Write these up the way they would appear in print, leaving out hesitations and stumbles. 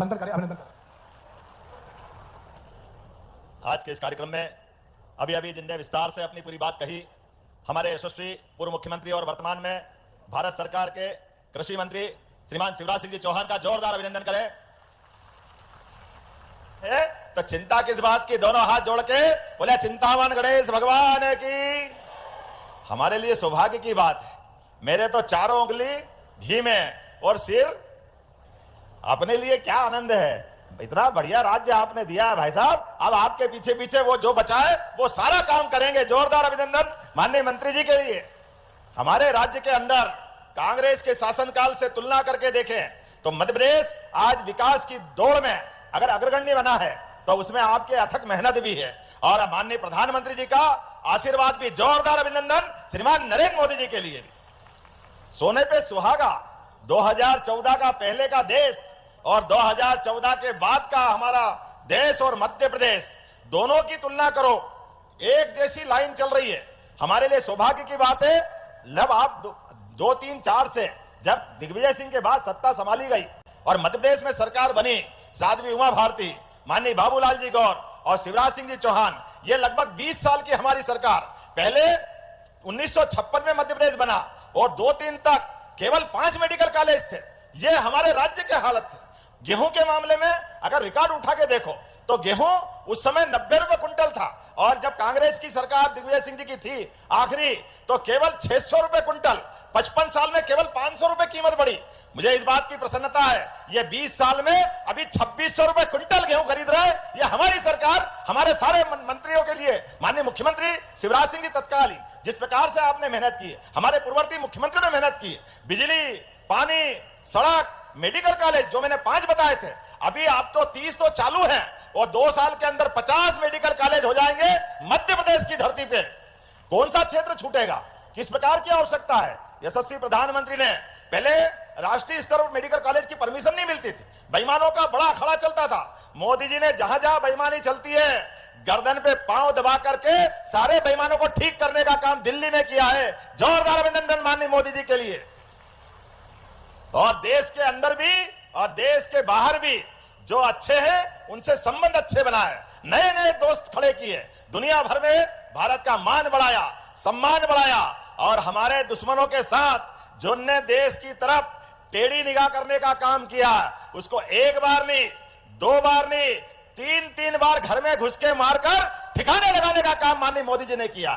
अभिनंदन करें, अभिनंदन करें। आज के इस कार्यक्रम में अभी अभी जिनने विस्तार से अपनी पूरी बात कही, हमारे यशस्वी पूर्व मुख्यमंत्री और वर्तमान में भारत सरकार के कृषि मंत्री श्रीमान शिवराज सिंह जी चौहान का जोरदार अभिनंदन करें। तो चिंता किस बात की, दोनों हाथ जोड़ के बोले चिंतामन गणेश भगवान की। हमारे लिए सौभाग्य की बात है, मेरे तो चारों उंगली घी में और सिर, अपने लिए क्या आनंद है। इतना बढ़िया राज्य आपने दिया है भाई साहब, अब आपके पीछे पीछे वो जो बचा है वो सारा काम करेंगे। जोरदार अभिनंदन माननीय मंत्री जी के लिए। हमारे राज्य के अंदर कांग्रेस के शासनकाल से तुलना करके देखें तो मध्य प्रदेश आज विकास की दौड़ में अगर अग्रगण्य बना है तो उसमें आपके अथक मेहनत भी है और माननीय प्रधानमंत्री जी का आशीर्वाद भी। जोरदार अभिनंदन श्रीमान नरेंद्र मोदी जी के लिए भी। सोने पे सुहागा 2014 का पहले का देश और 2014 के बाद का हमारा देश और मध्य प्रदेश दोनों की तुलना करो, एक जैसी लाइन चल रही है। हमारे लिए सौभाग्य की बात है, जब आप 2, 3, 4 से जब दिग्विजय सिंह के बाद सत्ता संभाली गई और मध्य प्रदेश में सरकार बनी, साध्वी उमा भारती, माननीय बाबूलाल जी गौर और शिवराज सिंह जी चौहान, ये लगभग 20 साल की हमारी सरकार। पहले 1956 में मध्य प्रदेश बना और 2-3 तक केवल 5 मेडिकल कॉलेज थे। ये हमारे राज्य के हालत थे। गेहूं के मामले में अगर रिकॉर्ड उठा के देखो तो गेहूं उस समय 90 रुपए कुंटल था और जब कांग्रेस की सरकार दिग्विजय सिंह जी की थी आखिरी, तो केवल 600 रुपए कुंटल। 55 साल में केवल 500 रुपए कीमत बढ़ी। मुझे इस बात की प्रसन्नता है, ये 20 साल में अभी 2600 रुपए क्विंटल गेहूं खरीद रहे हैं। ये हमारी सरकार, हमारे सारे मंत्रियों के लिए, माननीय मुख्यमंत्री शिवराज सिंह जी तत्कालीन जिस प्रकार से आपने मेहनत की, हमारे पूर्ववर्ती मुख्यमंत्री ने मेहनत की, बिजली, पानी, सड़क, मेडिकल कॉलेज जो मैंने 5 बताए थे, अभी आप तो 30 तो चालू है और 2 साल के अंदर 50 मेडिकल कॉलेज हो जाएंगे मध्य प्रदेश की धरती पे। कौन सा क्षेत्र छूटेगा, किस प्रकार की आवश्यकता है। यशस्वी प्रधानमंत्री ने पहले राष्ट्रीय स्तर पर मेडिकल कॉलेज की परमिशन नहीं मिलती थी, बेईमानों का बड़ा अखाड़ा चलता था। मोदी जी ने जहां जहां बेईमानी चलती है गर्दन पे पांव दबा करके सारे बेईमानों को ठीक करने का काम दिल्ली में किया है। जोरदार अभिनंदन माननीय मोदी जी के लिए। और देश के अंदर भी और देश के बाहर भी जो अच्छे हैं उनसे संबंध अच्छे बनाए, नए नए दोस्त खड़े किए, दुनिया भर में भारत का मान बढ़ाया, सम्मान बढ़ाया। और हमारे दुश्मनों के साथ जिनने देश की तरफ टेढ़ी निगाह करने का काम किया, उसको 1 बार नहीं, 2 बार नहीं, 3-3 बार घर में घुस के मारकर ठिकाने लगाने का काम माननीय मोदी जी ने किया।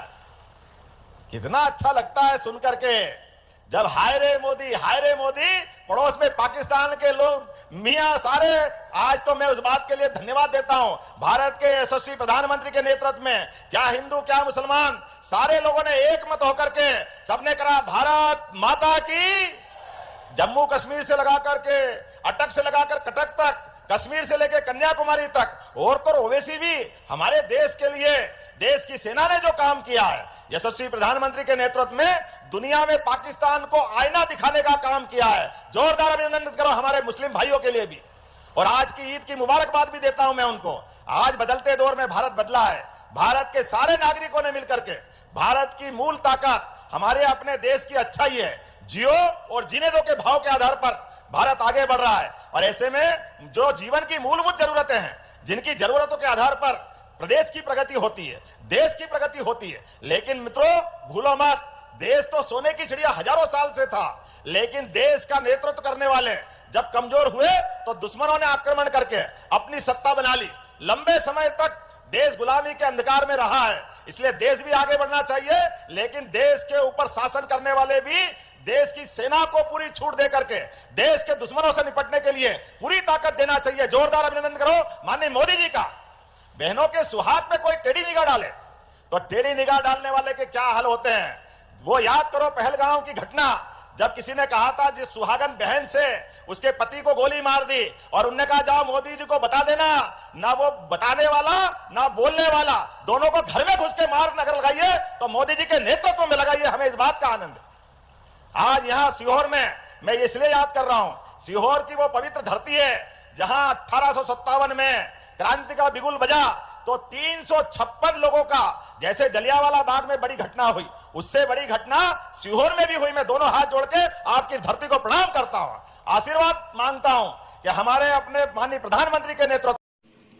कितना अच्छा लगता है सुनकर के, जब हाय रे मोदी, पड़ोस में पाकिस्तान के लोग मियां सारे। आज तो मैं उस बात के लिए धन्यवाद देता हूं भारत के यशस्वी प्रधानमंत्री के नेतृत्व में, क्या हिंदू क्या मुसलमान, सारे लोगों ने एक मत होकर के सबने कहा भारत माता की। जम्मू कश्मीर से लगा करके अटक से लगाकर कटक तक, कश्मीर से लेकर कन्याकुमारी तक, और तो ओवैसी भी हमारे देश के लिए, देश की सेना ने जो काम किया है यशस्वी प्रधानमंत्री के नेतृत्व में, दुनिया में पाकिस्तान को आईना दिखाने का काम किया है। जोरदार अभिनंदन करो हमारे मुस्लिम भाइयों के लिए भी। और आज की ईद की मुबारकबाद भी देता हूं मैं उनको। आज बदलते दौर में भारत बदला है, भारत के सारे नागरिकों ने मिलकर के, भारत की मूल ताकत हमारे अपने देश की अच्छाई है। जियो और जीने दो के भाव के आधार पर भारत आगे बढ़ रहा है। और ऐसे में जो जीवन की मूलभूत जरूरतें हैं, जिनकी जरूरतों के आधार पर प्रदेश की प्रगति होती है, देश की प्रगति होती है। लेकिन मित्रों भूलो मत, देश तो सोने की चिड़िया हजारों साल से था, लेकिन देश का नेतृत्व करने वाले जब कमजोर हुए तो दुश्मनों ने आक्रमण करके अपनी सत्ता बना ली। लंबे समय तक देश गुलामी के अंधकार में रहा है, इसलिए देश भी आगे बढ़ना चाहिए, लेकिन देश के ऊपर शासन करने वाले भी देश की सेना को पूरी छूट दे करके देश के दुश्मनों से निपटने के लिए पूरी ताकत देना चाहिए। जोरदार अभिनंदन करो माननीय मोदी जी का। बहनों के सुहाग में कोई टेढ़ी निगाह डाले तो टेढ़ी निगाह डालने वाले के क्या हाल होते हैं, वो याद करो पहलगांव की घटना, जब किसी ने कहा था जिस सुहागन बहन से उसके पति को गोली मार दी और उनने कहा जाओ मोदी जी को बता देना, ना वो बताने वाला ना बोलने वाला, दोनों को घर में घुस के मार नगर लगाइए तो मोदी जी के नेतृत्व में लगाइए। हमें इस बात का आनंद है। आज यहां सीहोर में मैं इसलिए याद कर रहा हूं, सीहोर की वो पवित्र धरती है जहां 1857 में क्रांति का बिगुल बजा तो 356 लोगों का, जैसे जलियांवाला बाग में बड़ी घटना हुई, उससे बड़ी घटना सीहोर में भी हुई। मैं दोनों हाथ जोड़ के आपकी धरती को प्रणाम करता हूं, आशीर्वाद मांगता हूं कि हमारे अपने माननीय प्रधानमंत्री के नेतृत्व।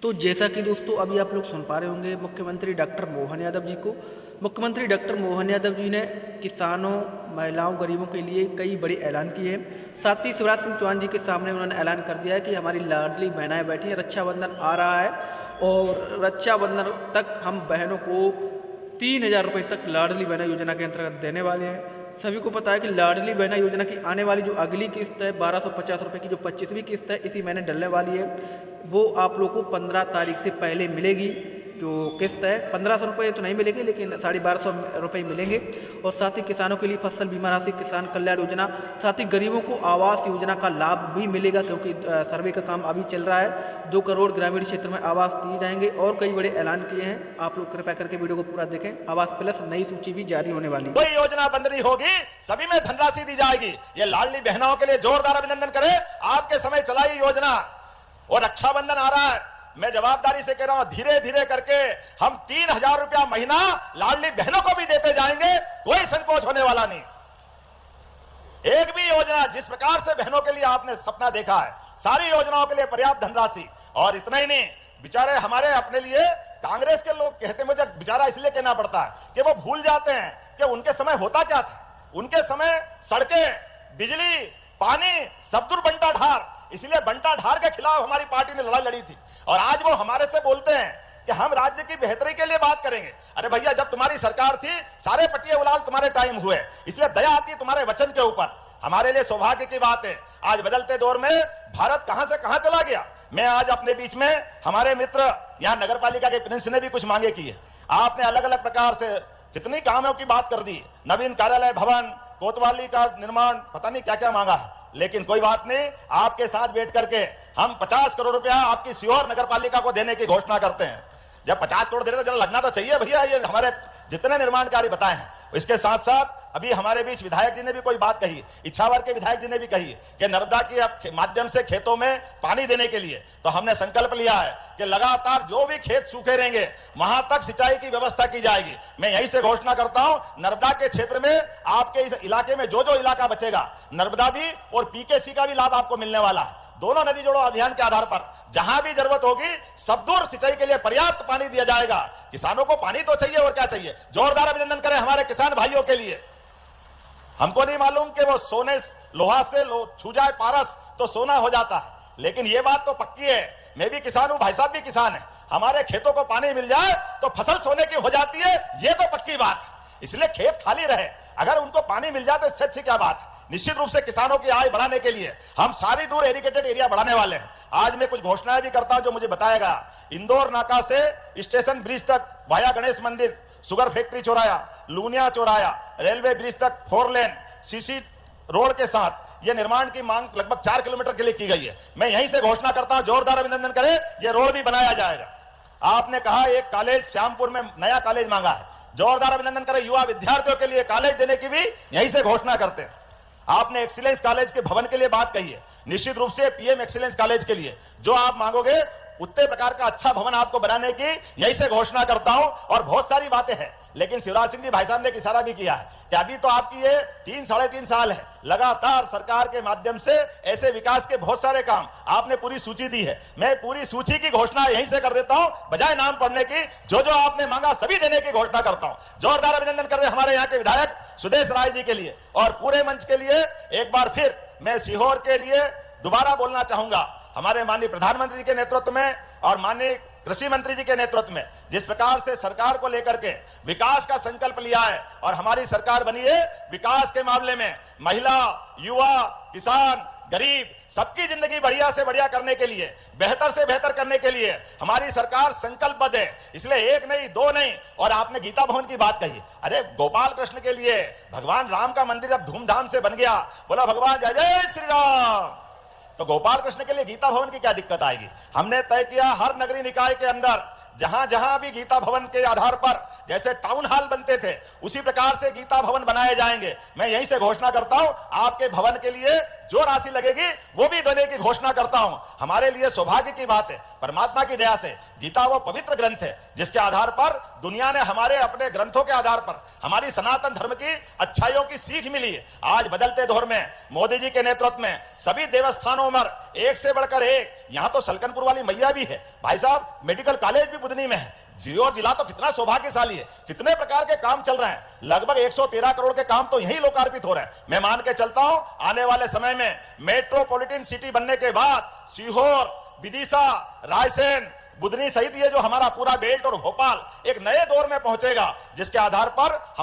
तो जैसा कि दोस्तों अभी आप लोग सुन पा रहे होंगे मुख्यमंत्री डॉक्टर मोहन यादव जी को। मुख्यमंत्री डॉक्टर मोहन यादव जी ने किसानों, महिलाओं, गरीबों के लिए कई बड़े ऐलान किए हैं। साथ ही शिवराज सिंह चौहान जी के सामने उन्होंने ऐलान कर दिया है कि हमारी लाडली बहनाएं बैठी हैं, रक्षाबंधन आ रहा है और रक्षाबंधन तक हम बहनों को 3,000 रुपये तक लाडली बहना योजना के अंतर्गत देने वाले हैं। सभी को पता है कि लाडली बहना योजना की आने वाली जो अगली किस्त है 1250 रुपये की, जो 25वीं किस्त है इसी महीने डलने वाली है, वो आप लोगों को 15 तारीख से पहले मिलेगी। जो किस्त है 1500 रुपये तो नहीं मिलेंगे, लेकिन 1250 रुपये मिलेंगे। और साथ ही किसानों के लिए फसल बीमा राशि, किसान कल्याण योजना, साथ ही गरीबों को आवास योजना का लाभ भी मिलेगा, क्योंकि सर्वे का काम अभी चल रहा है। 2 करोड़ ग्रामीण क्षेत्र में आवास दिए जाएंगे और कई बड़े ऐलान किए हैं। आप लोग कृपया करके वीडियो को पूरा देखें। आवास प्लस नई सूची भी जारी होने वाली है। कोई योजना बंद नहीं होगी, सभी में धनराशि दी जाएगी। ये लाडली बहनों के लिए जोरदार अभिनंदन करें, आपके समय चलाई योजना। और रक्षाबंधन आ रहा है, मैं जवाबदारी से कह रहा हूं, धीरे धीरे करके हम 3,000 रुपया महीना लाडली बहनों को भी देते जाएंगे, कोई संकोच होने वाला नहीं। एक भी योजना जिस प्रकार से बहनों के लिए आपने सपना देखा है, सारी योजनाओं के लिए पर्याप्त धनराशि। और इतना ही नहीं, बेचारे हमारे अपने लिए कांग्रेस के लोग कहते, मुझे बेचारा इसलिए कहना पड़ता है कि वो भूल जाते हैं कि उनके समय होता क्या था। उनके समय सड़कें, बिजली, पानी सब दूर बंटा ढार, इसलिए बंटा ढार के खिलाफ हमारी पार्टी ने लड़ाई लड़ी थी। और आज वो हमारे से बोलते हैं कि हम राज्य की बेहतरी के लिए बात करेंगे। अरे भैया, जब तुम्हारी सरकार थी सारे पटिया उलाल तुम्हारे टाइम हुए, इसलिए दया आती है तुम्हारे वचन के ऊपर। हमारे लिए सौभाग्य की बात है, आज बदलते दौर में भारत कहां से कहां चला गया। मैं आज अपने बीच में हमारे मित्र यहाँ नगर पालिका के प्रिंस ने भी कुछ मांगे की है। आपने अलग अलग प्रकार से कितनी कामों की बात कर दी, नवीन कार्यालय भवन, कोतवाली का निर्माण, पता नहीं क्या क्या मांगा है। लेकिन कोई बात नहीं, आपके साथ बैठ करके हम 50 करोड़ रुपया आपकी सीहोर नगर पालिका को देने की घोषणा करते हैं। जब 50 करोड़ दे रहे तो जरा लगना तो चाहिए भैया, ये हमारे जितने निर्माण कार्य बताए हैं। इसके साथ साथ अभी हमारे बीच विधायक जी ने भी कोई बात कही, इच्छावर के विधायक जी ने भी कही कि नर्मदा के माध्यम से खेतों में पानी देने के लिए तो हमने संकल्प लिया है कि लगातार जो भी खेत सूखे रहेंगे वहां तक सिंचाई की व्यवस्था की जाएगी। मैं यहीं से घोषणा करता हूं, नर्मदा के क्षेत्र में आपके इस इलाके में जो जो इलाका बचेगा, नर्मदा भी और पीकेसी का भी लाभ आपको मिलने वाला है। दोनों नदी जोड़ो अभियान के आधार पर जहां भी जरूरत होगी सब दूर सिंचाई के लिए पर्याप्त पानी दिया जाएगा। किसानों को पानी तो चाहिए और क्या चाहिए। जोरदार अभिनंदन करें हमारे किसान भाइयों के लिए। हमको नहीं मालूम कि वो सोने लोहा से छू जाए पारस तो सोना हो जाता है, लेकिन ये बात तो पक्की है। मैं भी किसान हूं, भाई साहब भी किसान है। हमारे खेतों को पानी मिल जाए तो फसल सोने की हो जाती है, ये तो पक्की बात है। इसलिए खेत खाली रहे, अगर उनको पानी मिल जाए तो इससे अच्छी क्या बात है। निश्चित रूप से किसानों की आय बढ़ाने के लिए हम सारी दूर एरिगेटेड एरिया बढ़ाने वाले हैं। आज मैं कुछ घोषणाएं भी करता हूं जो मुझे बताएगा। इंदौर नाका से स्टेशन ब्रिज तक via Ganesh Mandir, sugar factory चौराया, लूनिया चौराया, रेलवे ब्रिज तक 4 लेन सीसी रोड के साथ ये निर्माण की मांग लगभग 4 किलोमीटर के लिए की गई है। मैं यहीं से घोषणा करता हूं, जोरदार अभिनंदन करें, ये रोड भी बनाया जाएगा। आपने कहा एक कॉलेज श्यामपुर में नया कॉलेज मांगा है, जोरदार अभिनंदन करें। युवा विद्यार्थियों के लिए कॉलेज देने की भी यहीं से घोषणा करते हैं। आपने एक्सीलेंस कॉलेज के भवन के लिए बात कही है, निश्चित रूप से पीएम एक्सीलेंस कॉलेज के लिए जो आप मांगोगे उतने प्रकार का अच्छा भवन आपको बनाने की यहीं से घोषणा करता हूं। और बहुत सारी बातें हैं, लेकिन शिवराज सिंह जी भाई साहब ने एक इशारा भी किया है कि अभी तो आपकी ये 3-3.5 साल है, लगातार सरकार के माध्यम से ऐसे विकास के बहुत सारे काम आपने पूरी सूची दी है। मैं पूरी सूची की घोषणा यहीं से कर देता हूं, बजाय नाम पढ़ने की। जो जो आपने मांगा सभी देने की घोषणा करता हूं। जोरदार अभिनंदन कर रहे हमारे यहाँ के विधायक सुदेश राय जी के लिए। और पूरे मंच के लिए एक बार फिर मैं सीहोर के लिए दोबारा बोलना चाहूंगा, हमारे माननीय प्रधानमंत्री के नेतृत्व में और माननीय कृषि मंत्री जी के नेतृत्व में जिस प्रकार से सरकार को लेकर के विकास का संकल्प लिया है और हमारी सरकार बनी है, विकास के मामले में महिला, युवा, किसान, गरीब सबकी जिंदगी बढ़िया से बढ़िया करने के लिए, बेहतर से बेहतर करने के लिए हमारी सरकार संकल्पबद्ध है। इसलिए 1 नहीं 2 नहीं। और आपने गीता भवन की बात कही, अरे गोपाल कृष्ण के लिए भगवान राम का मंदिर अब धूमधाम से बन गया, बोला भगवान जय जय श्री राम। तो गोपाल कृष्ण के लिए गीता भवन की क्या दिक्कत आएगी। हमने तय किया हर नगरीय निकाय के अंदर जहां जहां भी गीता भवन के आधार पर जैसे टाउन हॉल बनते थे उसी प्रकार से गीता भवन बनाए जाएंगे। मैं यहीं से घोषणा करता हूं, आपके भवन के लिए जो राशि लगेगी वो भी देने की घोषणा करता हूं। हमारे लिए सौभाग्य की बात है, परमात्मा की दया से गीता वो पवित्र ग्रंथ है जिसके आधार पर दुनिया ने हमारे अपने ग्रंथों के आधार पर हमारी सनातन धर्म की अच्छाइयों की सीख मिली है। आज बदलते दौर में मोदी जी के नेतृत्व में सभी देवस्थानों में एक से बढ़कर एक, यहां तो सलकनपुर वाली मैया भी है भाई साहब, मेडिकल कॉलेज भी बुधनी में है। जिला तो कितना सौभाग्यशाली है, कितने प्रकार के काम चल रहे हैं, लगभग 113 करोड़ के काम तो यही लोकार्पित हो रहे हैं। मैं मान के चलता हूं आने वाले समय में मेट्रोपॉलिटन सिटी बनने के बाद सीहोर, विदिशा, रायसेन, बुधनी सहित ये जो हमारा पूरा बेल्ट और भोपाल एक नए दौर में पहुंचेगा जिसके आधार पर हम